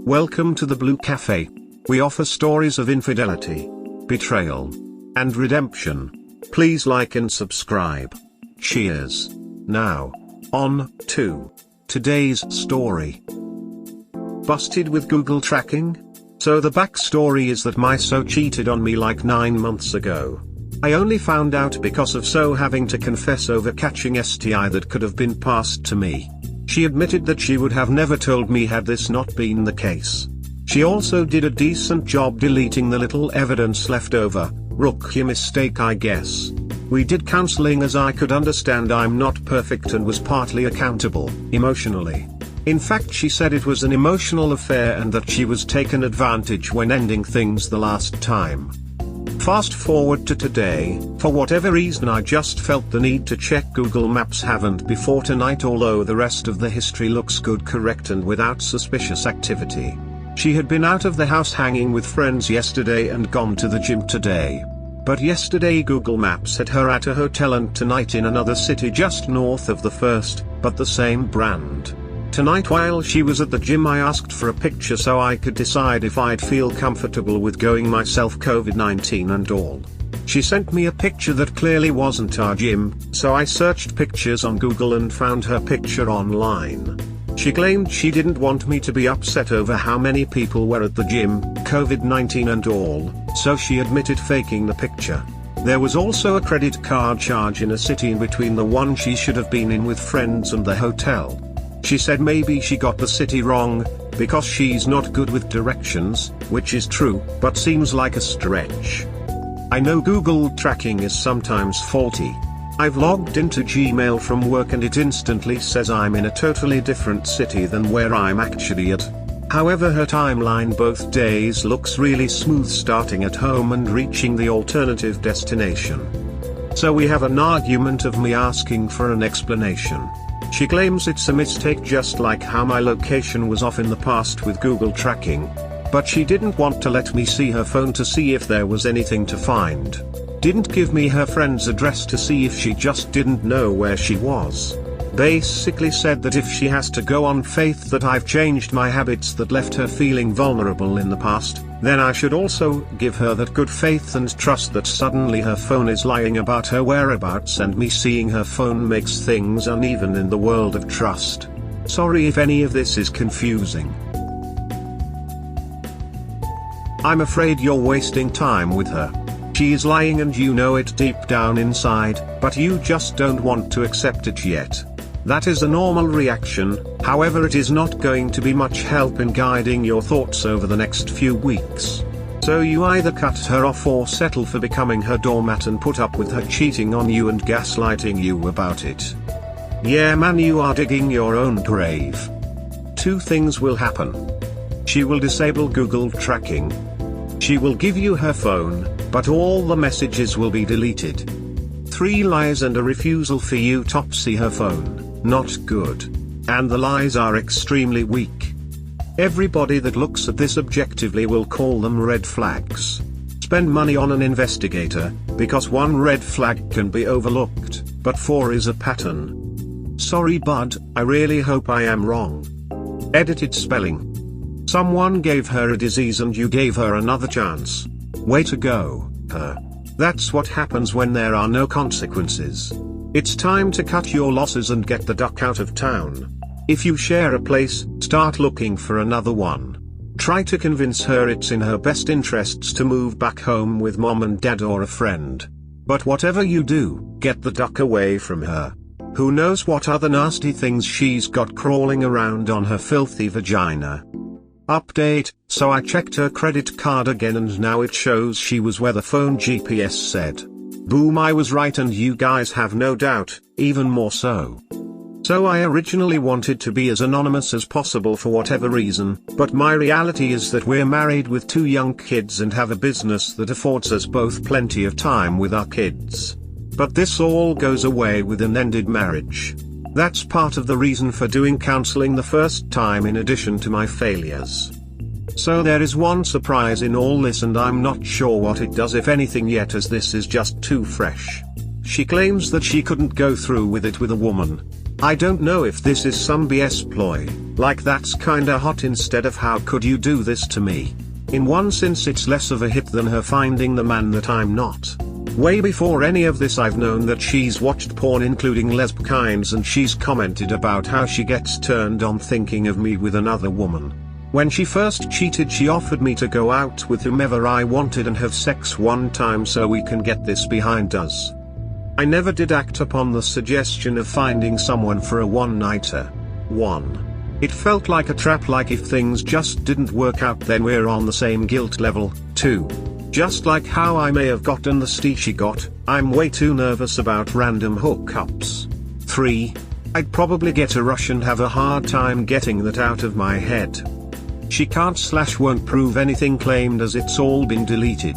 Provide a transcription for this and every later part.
Welcome to the Blue Cafe. We offer stories of infidelity, betrayal, and redemption. Please like and subscribe. Cheers. Now, on to today's story. Busted with Google tracking? So the backstory is that my so cheated on me like 9 months ago. I only found out because of so having to confess over catching STI that could have been passed to me. She admitted that she would have never told me had this not been the case. She also did a decent job deleting the little evidence left over. Rookie mistake, I guess. We did counseling, as I could understand I'm not perfect and was partly accountable, emotionally. In fact, she said it was an emotional affair and that she was taken advantage when ending things the last time. Fast forward to today, for whatever reason I just felt the need to check Google Maps. Haven't before tonight, although the rest of the history looks good, correct, and without suspicious activity. She had been out of the house hanging with friends yesterday and gone to the gym today. But yesterday Google Maps had her at a hotel and tonight in another city just north of the first, but the same brand. Tonight while she was at the gym I asked for a picture so I could decide if I'd feel comfortable with going myself, COVID-19 and all. She sent me a picture that clearly wasn't our gym, so I searched pictures on Google and found her picture online. She claimed she didn't want me to be upset over how many people were at the gym, COVID-19 and all, so she admitted faking the picture. There was also a credit card charge in a city in between the one she should have been in with friends and the hotel. She said maybe she got the city wrong, because she's not good with directions, which is true, but seems like a stretch. I know Google tracking is sometimes faulty. I've logged into Gmail from work and it instantly says I'm in a totally different city than where I'm actually at. However, her timeline both days looks really smooth, starting at home and reaching the alternative destination. So we have an argument of me asking for an explanation. She claims it's a mistake, just like how my location was off in the past with Google tracking. But she didn't want to let me see her phone to see if there was anything to find. Didn't give me her friend's address to see if she just didn't know where she was. Basically said that if she has to go on faith that I've changed my habits that left her feeling vulnerable in the past, then I should also give her that good faith and trust that suddenly her phone is lying about her whereabouts, and me seeing her phone makes things uneven in the world of trust. Sorry if any of this is confusing. I'm afraid you're wasting time with her. She is lying and you know it deep down inside, but you just don't want to accept it yet. That is a normal reaction, however it is not going to be much help in guiding your thoughts over the next few weeks. So you either cut her off or settle for becoming her doormat and put up with her cheating on you and gaslighting you about it. Yeah man, you are digging your own grave. 2 things will happen. She will disable Google tracking. She will give you her phone, but all the messages will be deleted. 3 lies and a refusal for you to see her phone. Not good. And the lies are extremely weak. Everybody that looks at this objectively will call them red flags. Spend money on an investigator, because 1 red flag can be overlooked, but 4 is a pattern. Sorry bud, I really hope I am wrong. Edited spelling. Someone gave her a disease and you gave her another chance. Way to go, her. That's what happens when there are no consequences. It's time to cut your losses and get the duck out of town. If you share a place, start looking for another one. Try to convince her it's in her best interests to move back home with mom and dad or a friend. But whatever you do, get the duck away from her. Who knows what other nasty things she's got crawling around on her filthy vagina. Update, so I checked her credit card again and now it shows she was where the phone GPS said. Boom, I was right and you guys have no doubt, even more so. So I originally wanted to be as anonymous as possible for whatever reason, but my reality is that we're married with 2 young kids and have a business that affords us both plenty of time with our kids. But this all goes away with an ended marriage. That's part of the reason for doing counseling the first time, in addition to my failures. So there is one surprise in all this, and I'm not sure what it does, if anything, yet, as this is just too fresh. She claims that she couldn't go through with it with a woman. I don't know if this is some BS ploy, like that's kinda hot instead of how could you do this to me. In one sense it's less of a hit than her finding the man that I'm not. Way before any of this I've known that she's watched porn including lesb kinds, and she's commented about how she gets turned on thinking of me with another woman. When she first cheated she offered me to go out with whomever I wanted and have sex one time so we can get this behind us. I never did act upon the suggestion of finding someone for a one-nighter. 1. It felt like a trap, like if things just didn't work out then we're on the same guilt level. 2. Just like how I may have gotten the steak she got, I'm way too nervous about random hookups. 3. I'd probably get a rush and have a hard time getting that out of my head. She can't/won't prove anything claimed as it's all been deleted.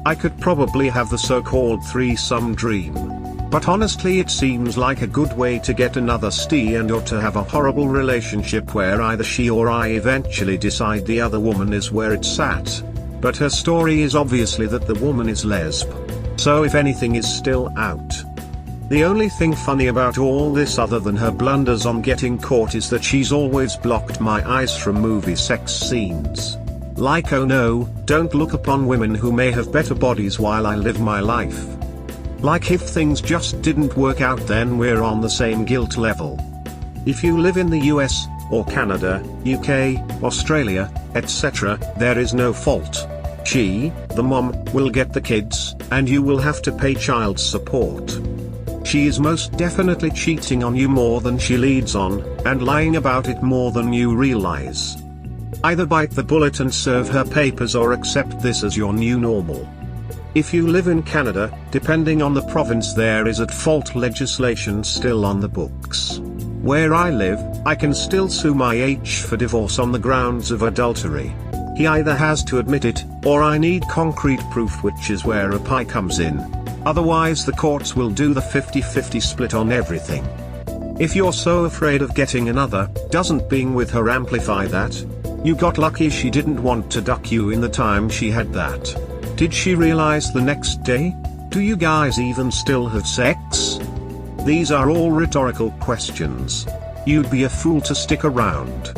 I could probably have the so-called threesome dream. But honestly it seems like a good way to get another stee and or to have a horrible relationship where either she or I eventually decide the other woman is where it's at. But her story is obviously that the woman is lesb. So if anything is still out. The only thing funny about all this other than her blunders on getting caught is that she's always blocked my eyes from movie sex scenes. Like, oh no, don't look upon women who may have better bodies while I live my life. Like if things just didn't work out then we're on the same guilt level. If you live in the US, or Canada, UK, Australia, etc., there is no fault. She, the mom, will get the kids, and you will have to pay child support. She is most definitely cheating on you more than she leads on, and lying about it more than you realize. Either bite the bullet and serve her papers or accept this as your new normal. If you live in Canada, depending on the province there is at-fault legislation still on the books. Where I live, I can still sue my H for divorce on the grounds of adultery. He either has to admit it, or I need concrete proof, which is where a pie comes in. Otherwise the courts will do the 50-50 split on everything. If you're so afraid of getting another, doesn't being with her amplify that? You got lucky she didn't want to duck you in the time she had that. Did she realize the next day? Do you guys even still have sex? These are all rhetorical questions. You'd be a fool to stick around.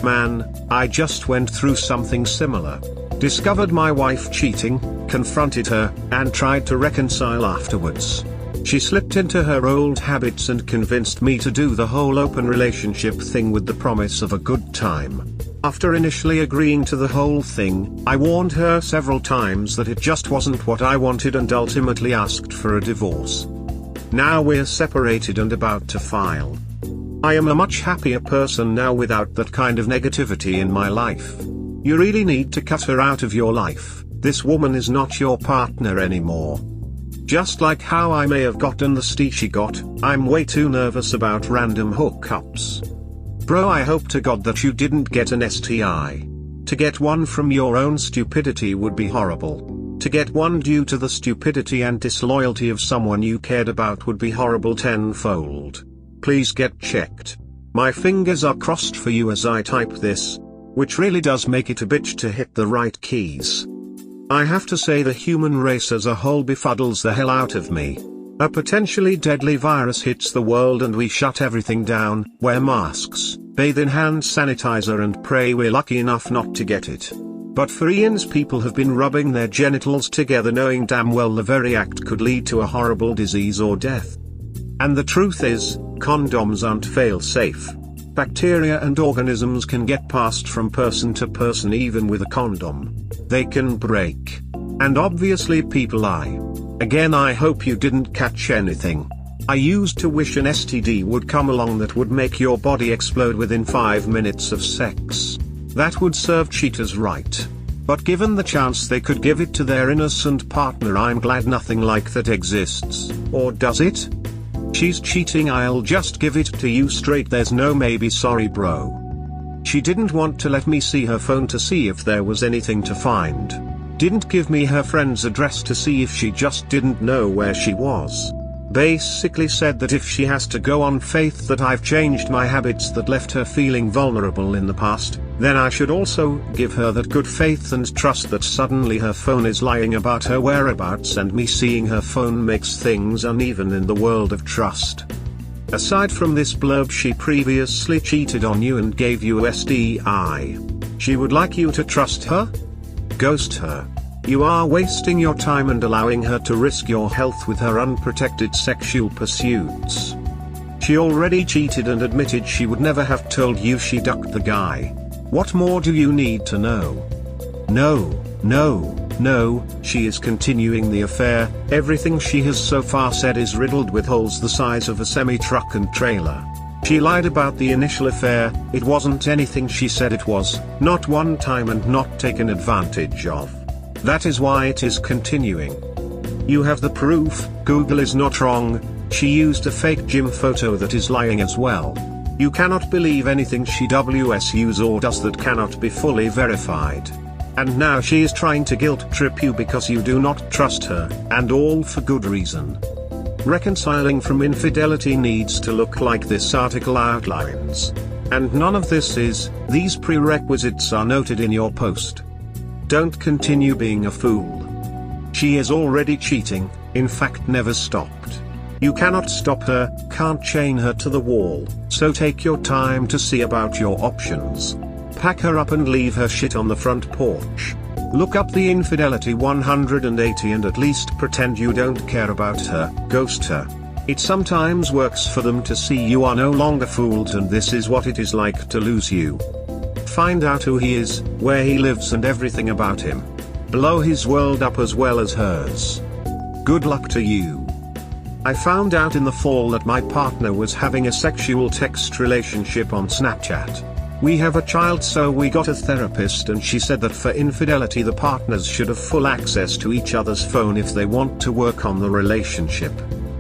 Man, I just went through something similar. Discovered my wife cheating, confronted her, and tried to reconcile afterwards. She slipped into her old habits and convinced me to do the whole open relationship thing with the promise of a good time. After initially agreeing to the whole thing, I warned her several times that it just wasn't what I wanted and ultimately asked for a divorce. Now we're separated and about to file. I am a much happier person now without that kind of negativity in my life. You really need to cut her out of your life. This woman is not your partner anymore. Just like how I may have gotten the steak she got, I'm way too nervous about random hookups. Bro, I hope to God that you didn't get an STI. To get one from your own stupidity would be horrible. To get one due to the stupidity and disloyalty of someone you cared about would be horrible tenfold. Please get checked. My fingers are crossed for you as I type this, which really does make it a bitch to hit the right keys. I have to say the human race as a whole befuddles the hell out of me. A potentially deadly virus hits the world and we shut everything down, wear masks, bathe in hand sanitizer and pray we're lucky enough not to get it. But for eons people have been rubbing their genitals together knowing damn well the very act could lead to a horrible disease or death. And the truth is, condoms aren't fail-safe. Bacteria and organisms can get passed from person to person even with a condom. They can break. And obviously people lie. Again, I hope you didn't catch anything. I used to wish an STD would come along that would make your body explode within 5 minutes of sex. That would serve cheaters right. But given the chance they could give it to their innocent partner, I'm glad nothing like that exists. Or does it? She's cheating, I'll just give it to you straight, there's no maybe, sorry bro. She didn't want to let me see her phone to see if there was anything to find. Didn't give me her friend's address to see if she just didn't know where she was. Basically said that if she has to go on faith that I've changed my habits that left her feeling vulnerable in the past, then I should also give her that good faith and trust that suddenly her phone is lying about her whereabouts, and me seeing her phone makes things uneven in the world of trust. Aside from this blurb, she previously cheated on you and gave you STI. She would like you to trust her? Ghost her. You are wasting your time and allowing her to risk your health with her unprotected sexual pursuits. She already cheated and admitted she would never have told you she ducked the guy. What more do you need to know? No, she is continuing the affair. Everything she has so far said is riddled with holes the size of a semi-truck and trailer. She lied about the initial affair. It wasn't anything she said it was, not one time and not taken advantage of. That is why it is continuing. You have the proof. Google is not wrong. She used a fake gym photo that is lying as well. You cannot believe anything she WSUs or does that cannot be fully verified. And now she is trying to guilt trip you because you do not trust her, and all for good reason. Reconciling from infidelity needs to look like this article outlines. And none of this is. These prerequisites are noted in your post. Don't continue being a fool. She is already cheating, in fact never stopped. You cannot stop her, can't chain her to the wall, so take your time to see about your options. Pack her up and leave her shit on the front porch. Look up the Infidelity 180 and at least pretend you don't care about her. Ghost her. It sometimes works for them to see you are no longer fooled, and this is what it is like to lose you. Find out who he is, where he lives and everything about him. Blow his world up as well as hers. Good luck to you. I found out in the fall that my partner was having a sexual text relationship on Snapchat. We have a child, so we got a therapist, and she said that for infidelity the partners should have full access to each other's phone if they want to work on the relationship.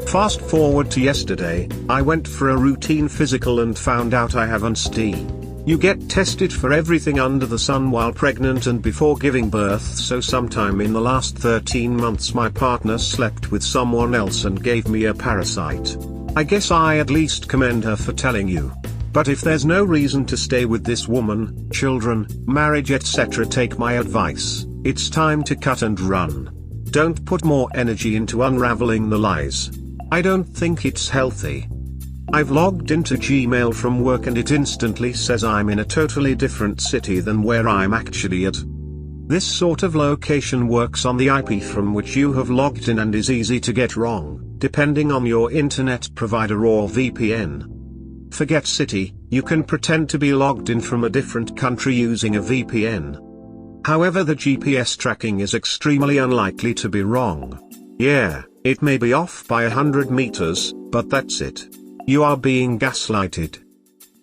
Fast forward to yesterday, I went for a routine physical and found out I have STI. You get tested for everything under the sun while pregnant and before giving birth, so sometime in the last 13 months my partner slept with someone else and gave me a parasite. I guess I at least commend her for telling you. But if there's no reason to stay with this woman, children, marriage etc., take my advice. It's time to cut and run. Don't put more energy into unraveling the lies. I don't think it's healthy. I've logged into Gmail from work and it instantly says I'm in a totally different city than where I'm actually at. This sort of location works on the IP from which you have logged in and is easy to get wrong, depending on your internet provider or VPN. Forget city, you can pretend to be logged in from a different country using a VPN. However, the GPS tracking is extremely unlikely to be wrong. Yeah, it may be off by 100 meters, but that's it. You are being gaslighted.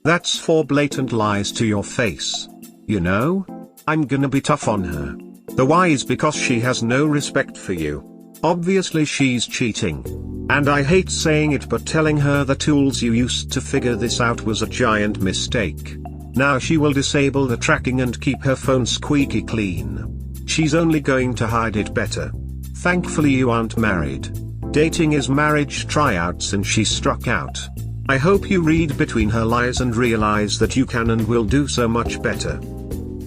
That's 4 blatant lies to your face. You know? I'm gonna be tough on her. The why is because she has no respect for you. Obviously she's cheating. And I hate saying it, but telling her the tools you used to figure this out was a giant mistake. Now she will disable the tracking and keep her phone squeaky clean. She's only going to hide it better. Thankfully you aren't married. Dating is marriage tryouts and she struck out. I hope you read between her lies and realize that you can and will do so much better.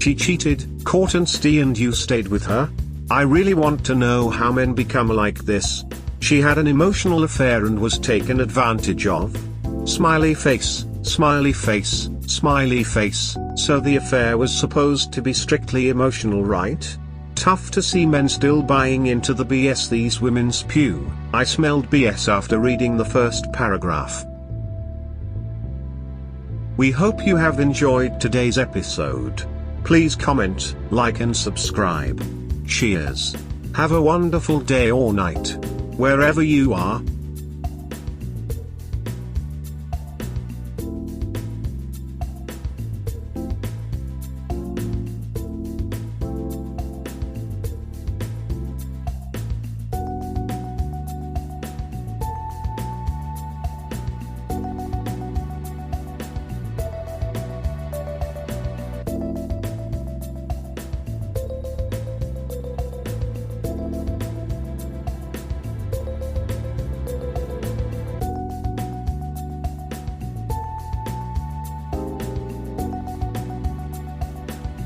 She cheated, caught STI, and you stayed with her? I really want to know how men become like this. She had an emotional affair and was taken advantage of? Smiley face, smiley face, smiley face. So the affair was supposed to be strictly emotional, right? Tough to see men still buying into the BS these women spew. I smelled BS after reading the first paragraph. We hope you have enjoyed today's episode. Please comment, like and subscribe. Cheers. Have a wonderful day or night. Wherever you are.